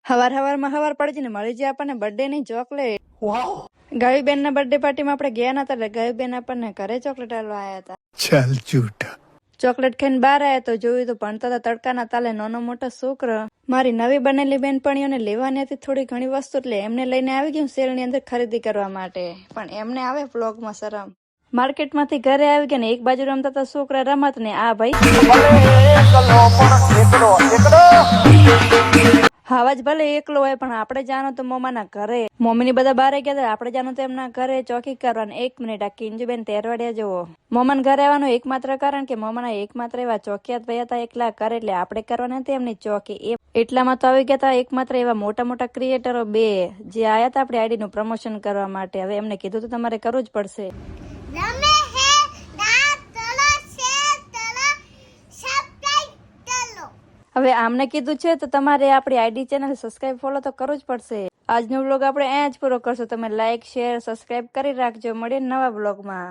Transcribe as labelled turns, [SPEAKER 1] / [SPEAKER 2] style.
[SPEAKER 1] હવાર પડી ને મળી જાય આપણને બર્થડે ની ચોકલેટ. ગાવીબેન ના બર્થડે પાર્ટીમાં આપણે ગયા નતા એટલે ગાવીબેન આપણને ઘરે ચોકલેટ આલવા આવ્યા હતા.
[SPEAKER 2] ચાલ જૂઠા.
[SPEAKER 1] ચોકલેટ ખાઈને બહાર આવ્યા તો જોયું તો ભણતા હતા તડકાના તાલે નાનો મોટો છોકરો. મારી નવી બનેલી બેનપણીઓને લેવાની હતી થોડી ઘણી વસ્તુ એટલે એમને લઈને આવી ગયું સેલની અંદર ખરીદી કરવા માટે. પણ એમને આવે વ્લોગમાં શરમ. માર્કેટમાંથી ઘરે આવી ગયા ને એક બાજુ રમતા હતા છોકરા રમત ને આ ભાઈ હાવાજ ભલે એકલો હોય પણ આપણે જાનો તો મમ્માના ઘરે. મમ્મીની બધા બારે ગયા હતા આપણે જાનો તો એમના ઘરે ચોકી કરવાનું. 1 મિનિટ આ કિંજુબેન તેરવાડિયા જુઓ. મમ્માના ઘરે આવવાનું એકમાત્ર કારણ કે મમ્માના એકમાત્ર એવા ચોકિયાત ભાઈ હતા એકલા કરે એટલે આપણે કરવાની હતી એમની ચોકી. એટલામાં તો આવી ગયા હતા એકમાત્ર એવા મોટા મોટા ક્રિએટરો 2 જે આયા હતા આપણી આઈડી નું પ્રમોશન કરવા માટે. હવે એમને કીધું તો તમારે કરવું જ પડશે. હવે આમને કીધું છે તો તમારે આપણી આઈડી ચેનલ સબસ્ક્રાઇબ ફોલો તો કરવું જ પડશે. આજનો વ્લોગ આપણે અહીંયા જ પૂરો કરશું. તમે લાઈક શેર સબસ્ક્રાઇબ કરી રાખજો. મળીએ નવા વ્લોગમાં.